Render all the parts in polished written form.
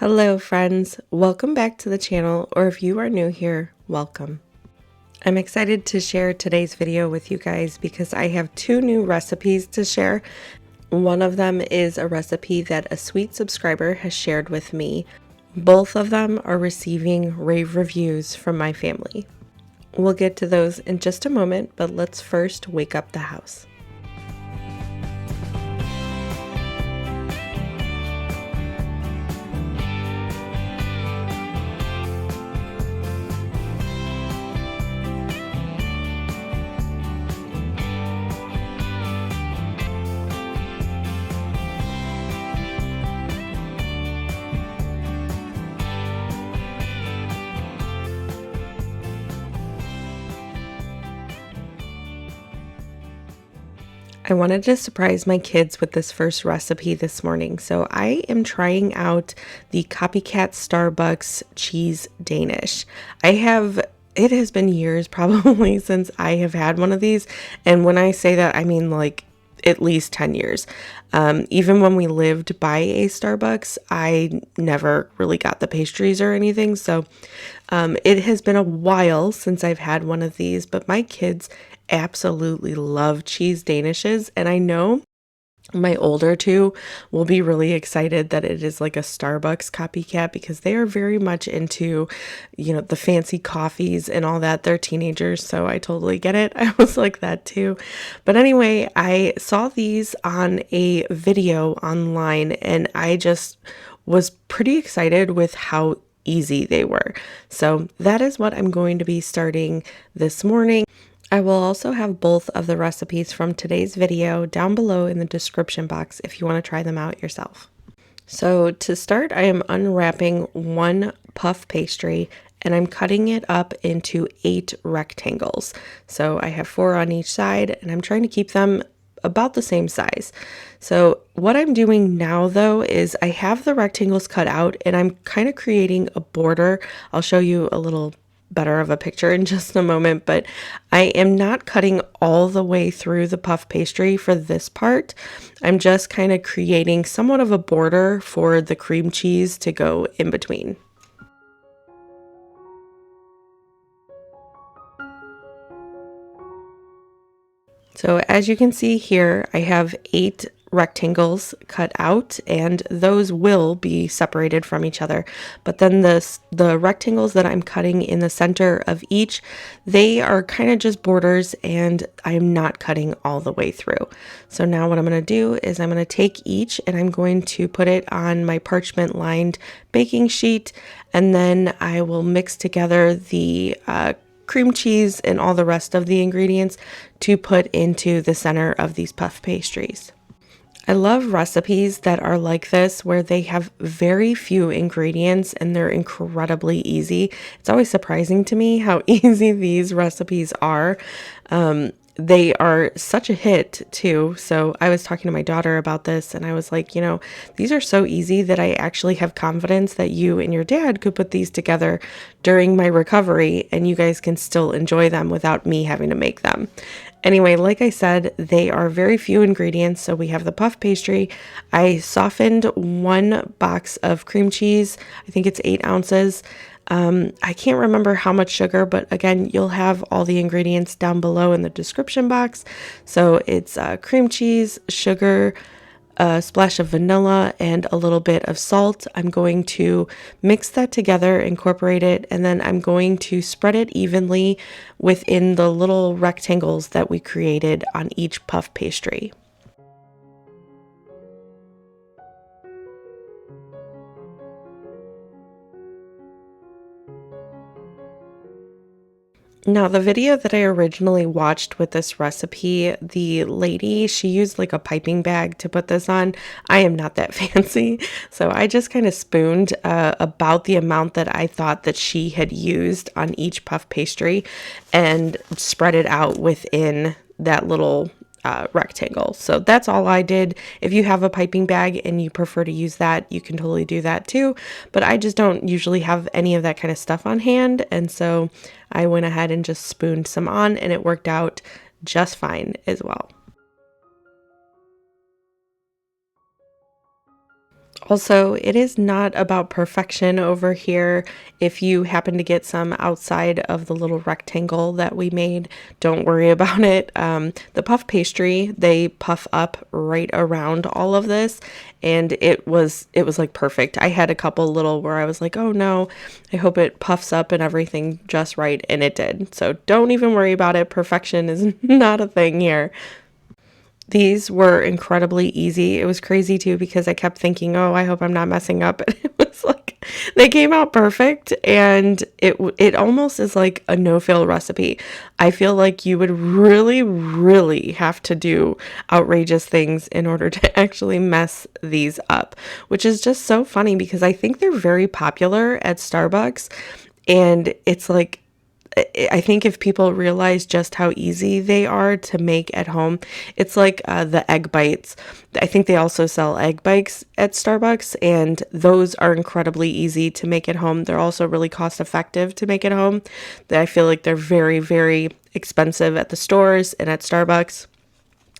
Hello friends, welcome back to the channel, or if you are new here, welcome. I'm excited to share today's video with you guys because I have two new recipes to share. One of them is a recipe that a sweet subscriber has shared with me. Both of them are receiving rave reviews from my family. We'll get to those in just a moment, but let's first wake up the house. I wanted to surprise my kids with this first recipe this morning, so I am trying out the Copycat Starbucks cheese Danish. It has been years probably since I have had one of these, and when I say that, I mean like at least 10 years. Even when we lived by a Starbucks, I never really got the pastries or anything, so it has been a while since I've had one of these, but my kids absolutely love cheese danishes, and I know my older two will be really excited that it is like a Starbucks copycat because they are very much into, the fancy coffees and all that. They're teenagers, so I totally get it. I was like that too. But anyway, I saw these on a video online and I just was pretty excited with how easy they were. So that is what I'm going to be starting this morning. I will also have both of the recipes from today's video down below in the description box if you want to try them out yourself. So to start, I am unwrapping one puff pastry and I'm cutting it up into 8 rectangles. So I have 4 on each side and I'm trying to keep them about the same size. So what I'm doing now though is I have the rectangles cut out and I'm kind of creating a border. I'll show you a little better of a picture in just a moment, but I am not cutting all the way through the puff pastry for this part. I'm just kind of creating somewhat of a border for the cream cheese to go in between. So as you can see here, I have 8 rectangles cut out and those will be separated from each other. But then the rectangles that I'm cutting in the center of each, they are kind of just borders and I'm not cutting all the way through. So now what I'm going to do is I'm going to take each and I'm going to put it on my parchment lined baking sheet, and then I will mix together the cream cheese and all the rest of the ingredients to put into the center of these puff pastries. I love recipes that are like this where they have very few ingredients and they're incredibly easy. It's always surprising to me how easy these recipes are. They are such a hit too. So I was talking to my daughter about this and I was like, these are so easy that I actually have confidence that you and your dad could put these together during my recovery and you guys can still enjoy them without me having to make them. Anyway, like I said, they are very few ingredients. So we have the puff pastry. I softened 1 box of cream cheese. I think it's 8 ounces. I can't remember how much sugar, but again, you'll have all the ingredients down below in the description box. So it's cream cheese, sugar, a splash of vanilla, and a little bit of salt. I'm going to mix that together, incorporate it, and then I'm going to spread it evenly within the little rectangles that we created on each puff pastry. Now, the video that I originally watched with this recipe, the lady, she used like a piping bag to put this on. I am not that fancy, so I just kind of spooned about the amount that I thought that she had used on each puff pastry and spread it out within that little rectangle. So that's all I did. If you have a piping bag and you prefer to use that, you can totally do that too. But I just don't usually have any of that kind of stuff on hand. And so I went ahead and just spooned some on and it worked out just fine as well. Also, it is not about perfection over here. If you happen to get some outside of the little rectangle that we made, don't worry about it. The puff pastry, they puff up right around all of this, and it was like perfect. I had a couple little where I was like, oh no, I hope it puffs up and everything just right, and it did. So don't even worry about it. Perfection is not a thing here. These were incredibly easy. It was crazy too because I kept thinking, "Oh, I hope I'm not messing up." And it was like they came out perfect, and it almost is like a no-fail recipe. I feel like you would really really have to do outrageous things in order to actually mess these up, which is just so funny because I think they're very popular at Starbucks, and it's like I think if people realize just how easy they are to make at home, it's like the egg bites. I think they also sell egg bites at Starbucks, and those are incredibly easy to make at home. They're also really cost effective to make at home. I feel like they're very, very expensive at the stores and at Starbucks,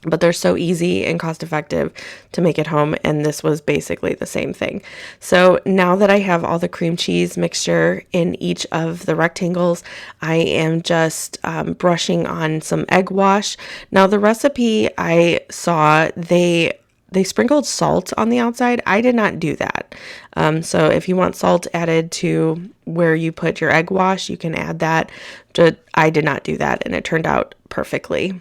but they're so easy and cost effective to make at home, and this was basically the same thing. So now that I have all the cream cheese mixture in each of the rectangles, I am just brushing on some egg wash. Now the recipe I saw, they sprinkled salt on the outside. I did not do that. So if you want salt added to where you put your egg wash, you can add that. I did not do that, and it turned out perfectly.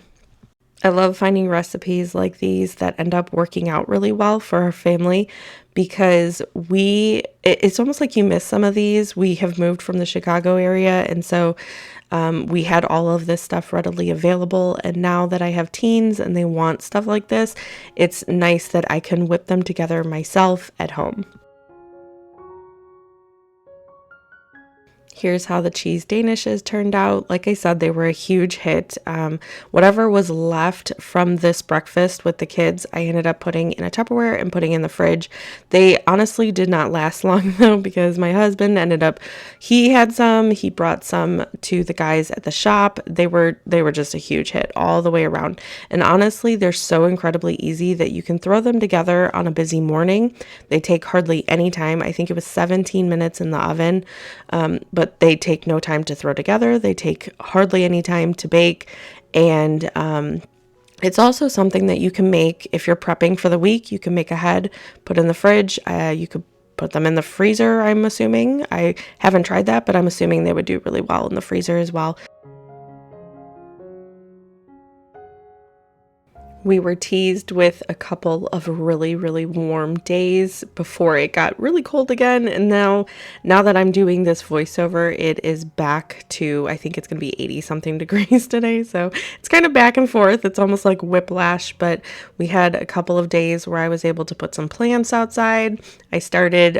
I love finding recipes like these that end up working out really well for our family because it's almost like you miss some of these. We have moved from the Chicago area, and so we had all of this stuff readily available. And now that I have teens and they want stuff like this, it's nice that I can whip them together myself at home. Here's how the cheese danishes turned out. Like I said, they were a huge hit. Whatever was left from this breakfast with the kids, I ended up putting in a Tupperware and putting in the fridge. They honestly did not last long though, because my husband he had some, he brought some to the guys at the shop. They were just a huge hit all the way around. And honestly, they're so incredibly easy that you can throw them together on a busy morning. They take hardly any time. I think it was 17 minutes in the oven. But they take no time to throw together. They take hardly any time to bake. And it's also something that you can make if you're prepping for the week. You can make ahead, put in the fridge. You could put them in the freezer, I'm assuming. I haven't tried that, but I'm assuming they would do really well in the freezer as well. We were teased with a couple of really, really warm days before it got really cold again. And now that I'm doing this voiceover, it is back to, I think it's going to be 80 something degrees today. So it's kind of back and forth. It's almost like whiplash, but we had a couple of days where I was able to put some plants outside. I started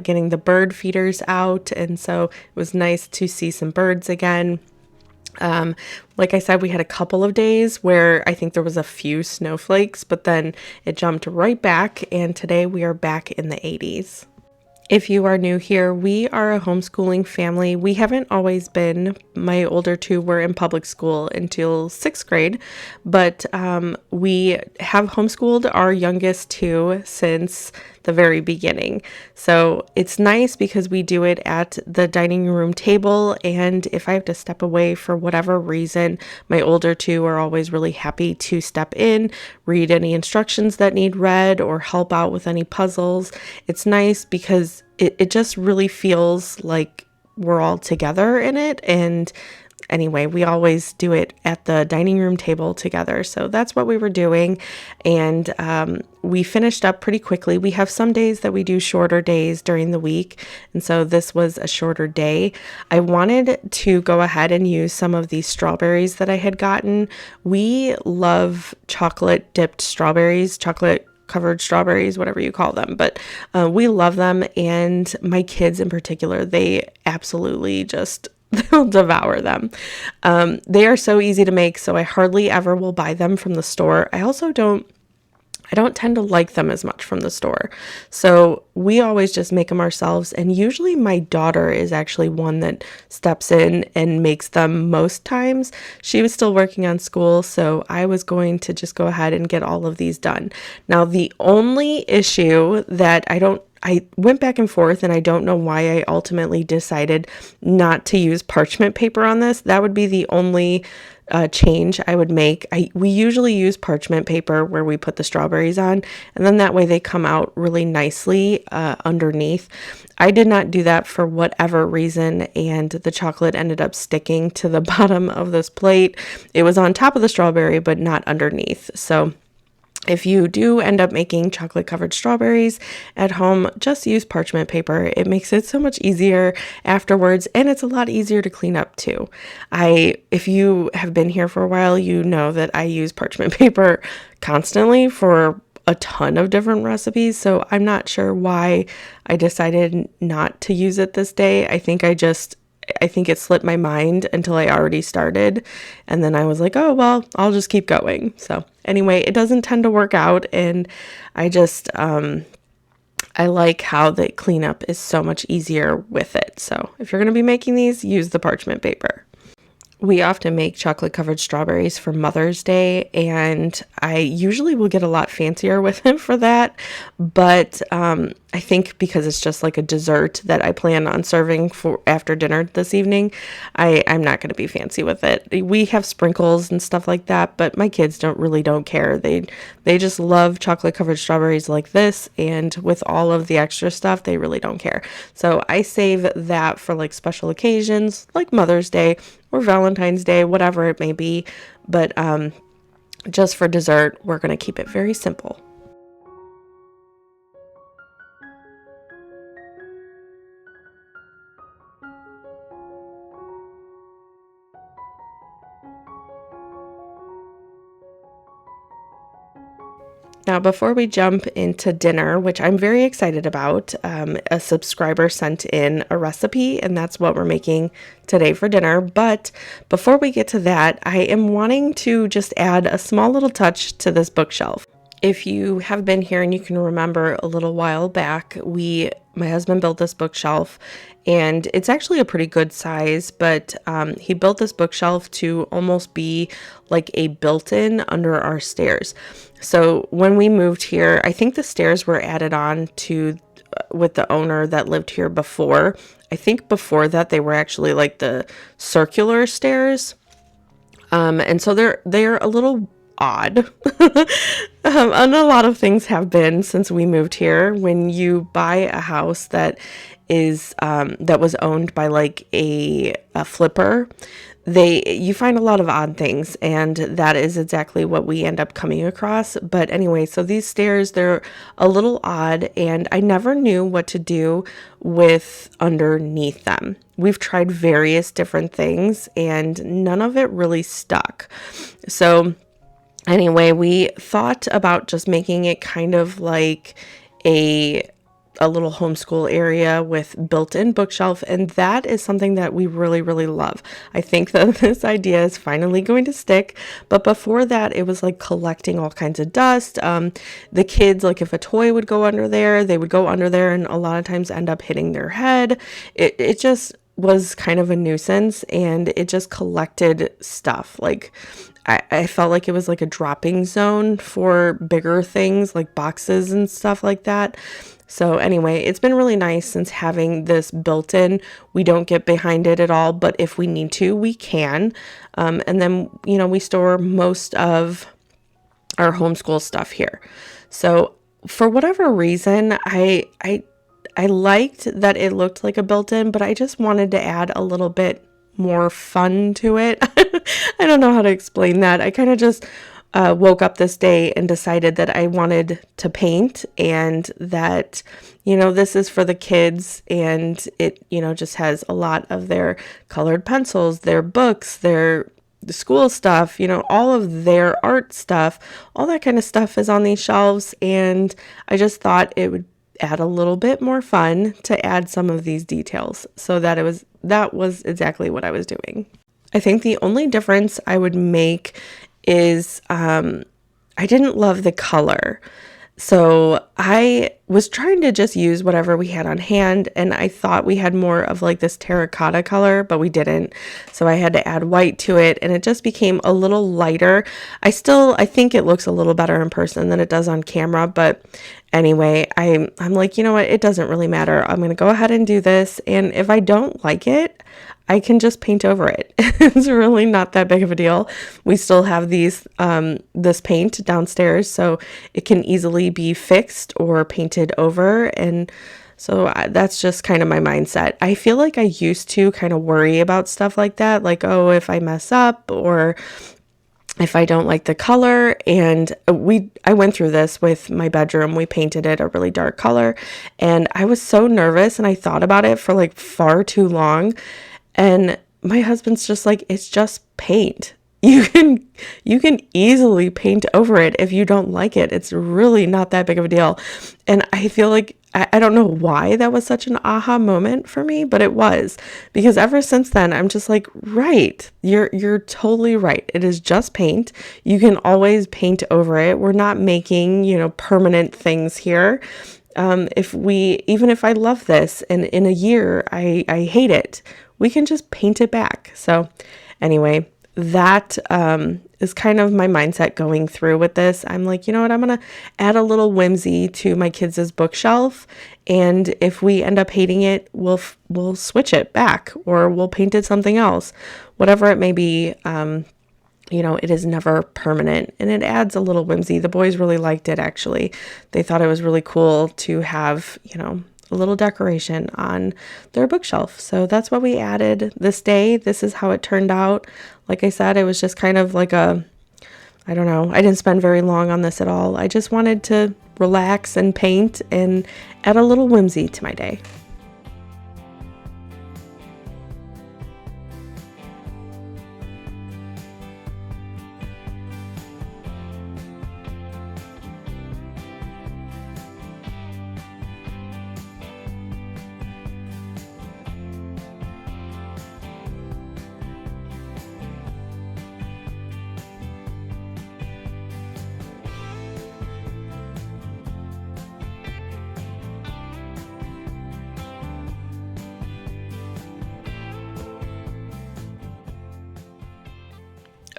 getting the bird feeders out. And so it was nice to see some birds again. Like I said, we had a couple of days where I think there was a few snowflakes, but then it jumped right back, and today we are back in the 80s. If you are new here, we are a homeschooling family. We haven't always been. My older two were in public school until 6th grade, but we have homeschooled our youngest two since the very beginning. So it's nice because we do it at the dining room table, and if I have to step away for whatever reason, my older two are always really happy to step in, read any instructions that need read, or help out with any puzzles. It's nice because it just really feels like we're all together in it. And anyway, we always do it at the dining room table together. So that's what we were doing. And we finished up pretty quickly. We have some days that we do shorter days during the week. And so this was a shorter day. I wanted to go ahead and use some of these strawberries that I had gotten. We love chocolate dipped strawberries, chocolate covered strawberries, whatever you call them, but we love them. And my kids in particular, they absolutely just they'll devour them. They are so easy to make, so I hardly ever will buy them from the store. I don't tend to like them as much from the store. So we always just make them ourselves. And usually my daughter is actually one that steps in and makes them most times. She was still working on school, so I was going to just go ahead and get all of these done. Now, the only issue that I went back and forth, and I don't know why I ultimately decided not to use parchment paper on this. That would be the only change I would make. We usually use parchment paper where we put the strawberries on, and then that way they come out really nicely underneath. I did not do that for whatever reason, and the chocolate ended up sticking to the bottom of this plate. It was on top of the strawberry, but not underneath. So if you do end up making chocolate covered strawberries at home, just use parchment paper. It makes it so much easier afterwards, and it's a lot easier to clean up too. If you have been here for a while, you know that I use parchment paper constantly for a ton of different recipes, so I'm not sure why I decided not to use it this day. I think it slipped my mind until I already started. And then I was like, oh, well, I'll just keep going. So anyway, it doesn't tend to work out. And I just, I like how the cleanup is so much easier with it. So if you're going to be making these, use the parchment paper. We often make chocolate covered strawberries for Mother's Day, and I usually will get a lot fancier with it for that. But I think because it's just like a dessert that I plan on serving for after dinner this evening, I'm not going to be fancy with it. We have sprinkles and stuff like that, but my kids don't care. They just love chocolate covered strawberries like this, and with all of the extra stuff, they really don't care. So I save that for like special occasions like Mother's Day or Valentine's Day, whatever it may be. But just for dessert, we're going to keep it very simple. Now, before we jump into dinner, which I'm very excited about, a subscriber sent in a recipe, and that's what we're making today for dinner. But before we get to that, I am wanting to just add a small little touch to this bookshelf. If you have been here and you can remember a little while back, my husband built this bookshelf, and it's actually a pretty good size, but he built this bookshelf to almost be like a built-in under our stairs. So when we moved here, I think the stairs were added on to with the owner that lived here before. I think before that they were actually like the circular stairs. And so they're a little odd. And a lot of things have been since we moved here. When you buy a house that was owned by like a flipper, you find a lot of odd things, and that is exactly what we end up coming across. But anyway, so these stairs, they're a little odd, and I never knew what to do with underneath them. We've tried various different things, and none of it really stuck. So anyway, we thought about just making it kind of like a little homeschool area with built-in bookshelf, and that is something that we really, really love. I think that this idea is finally going to stick, but before that, it was like collecting all kinds of dust. The kids, like if a toy would go under there, they would go under there and a lot of times end up hitting their head. It just was kind of a nuisance, and it just collected stuff. Like I felt like it was like a dropping zone for bigger things like boxes and stuff like that. So anyway, it's been really nice since having this built in. We don't get behind it at all, but if we need to, we can. And then, we store most of our homeschool stuff here. So for whatever reason, I liked that it looked like a built-in, but I just wanted to add a little bit more fun to it. I don't know how to explain that. I kind of just woke up this day and decided that I wanted to paint, and that, this is for the kids, and it, just has a lot of their colored pencils, their books, their school stuff, all of their art stuff, all that kind of stuff is on these shelves. And I just thought it would add a little bit more fun to add some of these details. So that was exactly what I was doing. I think the only difference I would make is I didn't love the color. So I was trying to just use whatever we had on hand, and I thought we had more of like this terracotta color, but we didn't. So I had to add white to it, and it just became a little lighter. I think it looks a little better in person than it does on camera, but anyway, I'm like, you know what? It doesn't really matter. I'm going to go ahead and do this, and if I don't like it, I can just paint over it. It's really not that big of a deal. We still have this paint downstairs, so it can easily be fixed or painted over. And so that's just kind of my mindset. I feel like I used to kind of worry about stuff like that, like, oh, if I mess up or if I don't like the color. And I went through this with my bedroom. We painted it a really dark color, and I was so nervous, and I thought about it for like far too long. And my husband's just like, it's just paint. You can easily paint over it if you don't like it. It's really not that big of a deal. And I feel like I don't know why that was such an aha moment for me, but it was, because ever since then I'm just like, right, you're totally right. It is just paint. You can always paint over it. We're not making, permanent things here. Even if I love this and in a year I hate it, we can just paint it back. So anyway, that is kind of my mindset going through with this. I'm like, you know what? I'm going to add a little whimsy to my kids' bookshelf. And if we end up hating it, we'll switch it back, or we'll paint it something else, whatever it may be. It is never permanent, and it adds a little whimsy. The boys really liked it, actually. They thought it was really cool to have, a little decoration on their bookshelf. So that's what we added this day. This is how it turned out. Like I said, it was just kind of like I don't know. I didn't spend very long on this at all. I just wanted to relax and paint and add a little whimsy to my day.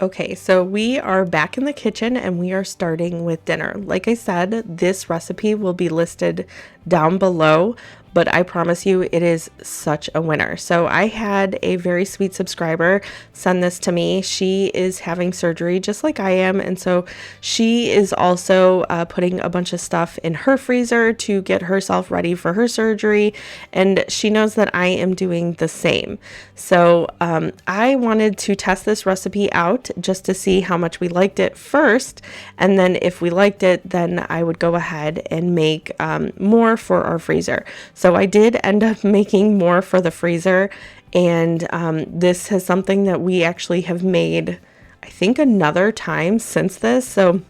Okay, so we are back in the kitchen and we are starting with dinner. Like I said, this recipe will be listed down below, but I promise you it is such a winner. So I had a very sweet subscriber send this to me. She is having surgery just like I am, and so she is also putting a bunch of stuff in her freezer to get herself ready for her surgery, and she knows that I am doing the same. So I wanted to test this recipe out just to see how much we liked it first, and then if we liked it, then I would go ahead and make more for our freezer. So I did end up making more for the freezer, and this is something that we actually have made, I think, another time since this. So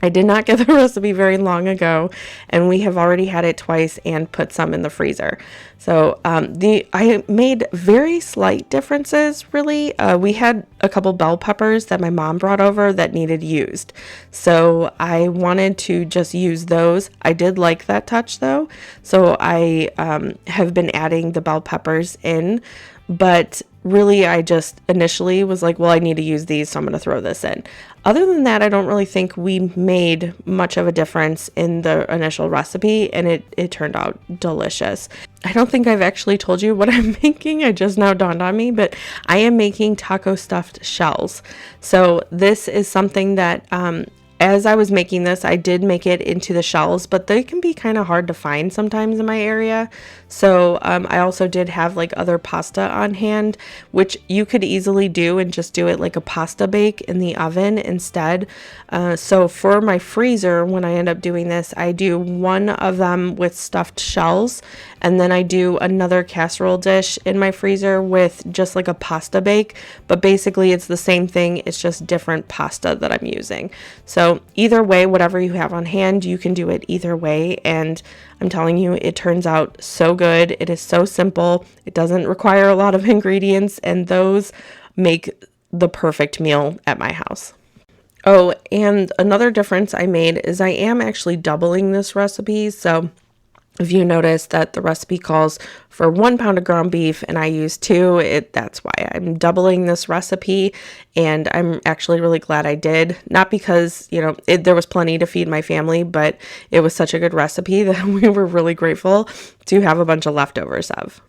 I did not get the recipe very long ago, and we have already had it twice and put some in the freezer. So I made very slight differences, really. We had a couple bell peppers that my mom brought over that needed used. So I wanted to just use those. I did like that touch though. So I have been adding the bell peppers in, but really I just initially was like, well, I need to use these, so I'm going to throw this in. Other than that, I don't really think we made much of a difference in the initial recipe, and it turned out delicious. I don't think I've actually told you what I'm making. It just now dawned on me, but I am making taco stuffed shells. So this is something that as I was making this, I did make it into the shells, but they can be kind of hard to find sometimes in my area. So I also did have like other pasta on hand, which you could easily do and just do it like a pasta bake in the oven instead. So for my freezer, when I end up doing this, I do one of them with stuffed shells, and then I do another casserole dish in my freezer with just like a pasta bake. But basically it's the same thing. It's just different pasta that I'm using. So either way, whatever you have on hand, you can do it either way. And I'm telling you, it turns out so good. It is so simple. It doesn't require a lot of ingredients, and those make the perfect meal at my house. Oh, and another difference I made is I am actually doubling this recipe. So if you notice that the recipe calls for 1 pound of ground beef and I use two, that's why I'm doubling this recipe. And I'm actually really glad I did. Not because, there was plenty to feed my family, but it was such a good recipe that we were really grateful to have a bunch of leftovers of.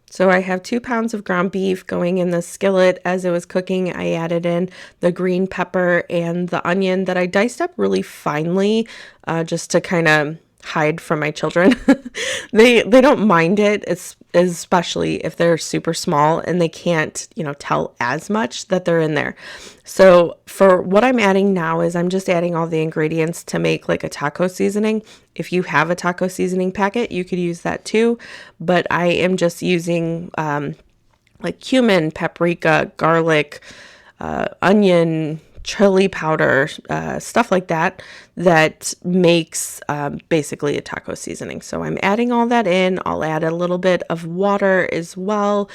So I have 2 pounds of ground beef going in the skillet. As it was cooking, I added in the green pepper and the onion that I diced up really finely, just to kind of hide from my children. They don't mind it, especially if they're super small and they can't, tell as much that they're in there. So for what I'm adding now is I'm just adding all the ingredients to make like a taco seasoning. If you have a taco seasoning packet, you could use that too, but I am just using like cumin, paprika, garlic, onion, chili powder, stuff like that, that makes basically a taco seasoning. So I'm adding all that in. I'll add a little bit of water as well.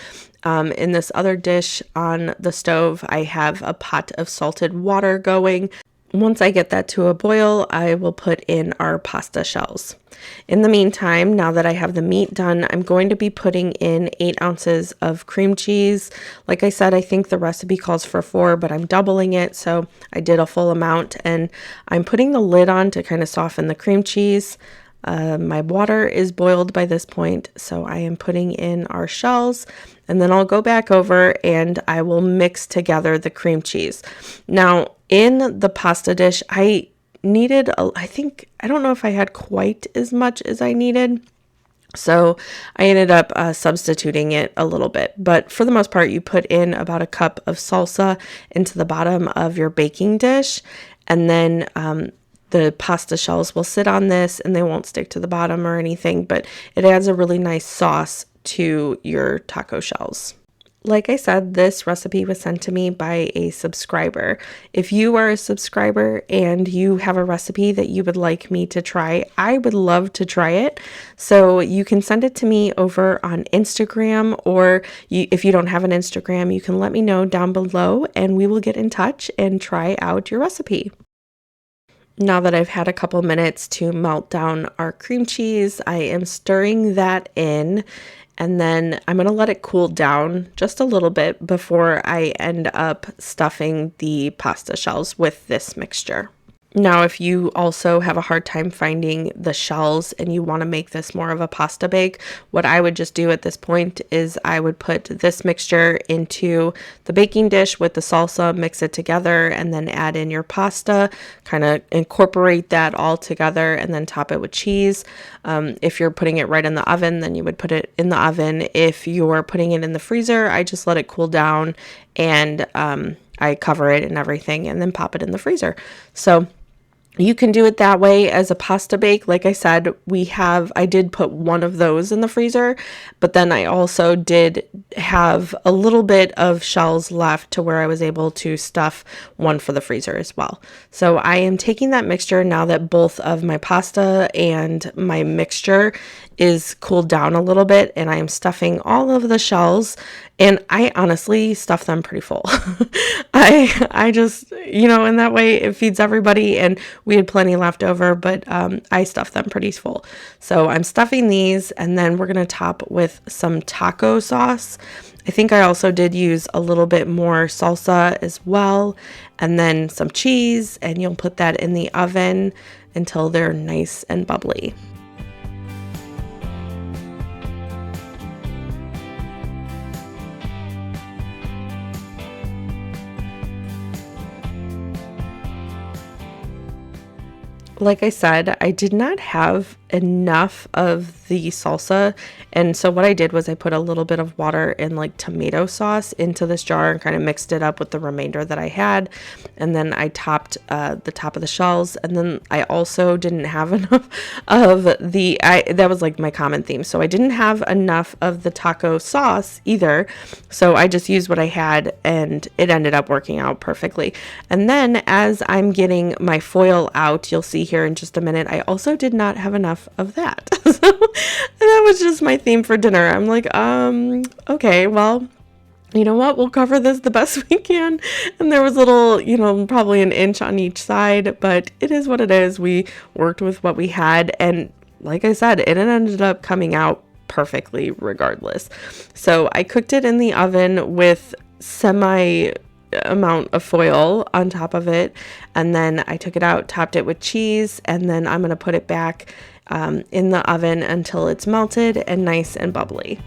In this other dish on the stove, I have a pot of salted water going. Once I get that to a boil, I will put in our pasta shells. In the meantime, now that I have the meat done, I'm going to be putting in 8 ounces of cream cheese. Like I said, I think the recipe calls for 4, but I'm doubling it, so I did a full amount, and I'm putting the lid on to kind of soften the cream cheese. My water is boiled by this point, so I am putting in our shells, and then I'll go back over and I will mix together the cream cheese. Now, in the pasta dish, I needed, I don't know if I had quite as much as I needed. So I ended up substituting it a little bit. But for the most part, you put in about a cup of salsa into the bottom of your baking dish. And then the pasta shells will sit on this and they won't stick to the bottom or anything. But it adds a really nice sauce to your taco shells. Like I said, this recipe was sent to me by a subscriber. If you are a subscriber and you have a recipe that you would like me to try, I would love to try it. So you can send it to me over on Instagram, or if you don't have an Instagram, you can let me know down below and we will get in touch and try out your recipe. Now that I've had a couple minutes to melt down our cream cheese, I am stirring that in. And then I'm going to let it cool down just a little bit before I end up stuffing the pasta shells with this mixture. Now, if you also have a hard time finding the shells and you want to make this more of a pasta bake, what I would just do at this point is I would put this mixture into the baking dish with the salsa, mix it together, and then add in your pasta, kind of incorporate that all together, and then top it with cheese. If you're putting it right in the oven, then you would put it in the oven. If you're putting it in the freezer, I just let it cool down and I cover it and everything and then pop it in the freezer. So you can do it that way as a pasta bake. Like I said, I did put one of those in the freezer, but then I also did have a little bit of shells left to where I was able to stuff one for the freezer as well. So I am taking that mixture now that both of my pasta and my mixture is cooled down a little bit, and I am stuffing all of the shells, and I honestly stuff them pretty full. I just, in that way it feeds everybody, and we had plenty left over, but I stuffed them pretty full. So I'm stuffing these, and then we're going to top with some taco sauce. I think I also did use a little bit more salsa as well, and then some cheese, and you'll put that in the oven until they're nice and bubbly. Like I said, I did not have enough of the salsa, and so what I did was I put a little bit of water and like tomato sauce into this jar and kind of mixed it up with the remainder that I had, and then I topped the top of the shells, and then I also didn't have enough of that was like my common theme, so I didn't have enough of the taco sauce either, so I just used what I had and it ended up working out perfectly. And then as I'm getting my foil out, you'll see here in just a minute, I also did not have enough of that. So that was just my theme for dinner. I'm like, okay, well, you know what, we'll cover this the best we can. And there was little, probably an inch on each side, but it is what it is. We worked with what we had. And like I said, it ended up coming out perfectly regardless. So I cooked it in the oven with semi amount of foil on top of it, and then I took it out, topped it with cheese, and then I'm going to put it back in the oven until it's melted and nice and bubbly.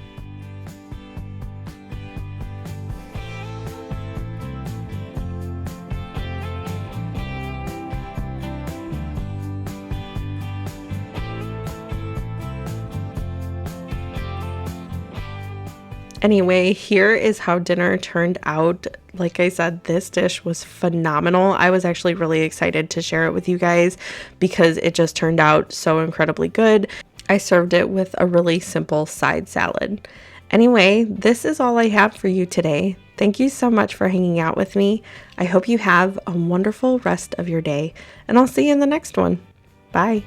Anyway, here is how dinner turned out. Like I said, this dish was phenomenal. I was actually really excited to share it with you guys because it just turned out so incredibly good. I served it with a really simple side salad. Anyway, this is all I have for you today. Thank you so much for hanging out with me. I hope you have a wonderful rest of your day, and I'll see you in the next one. Bye.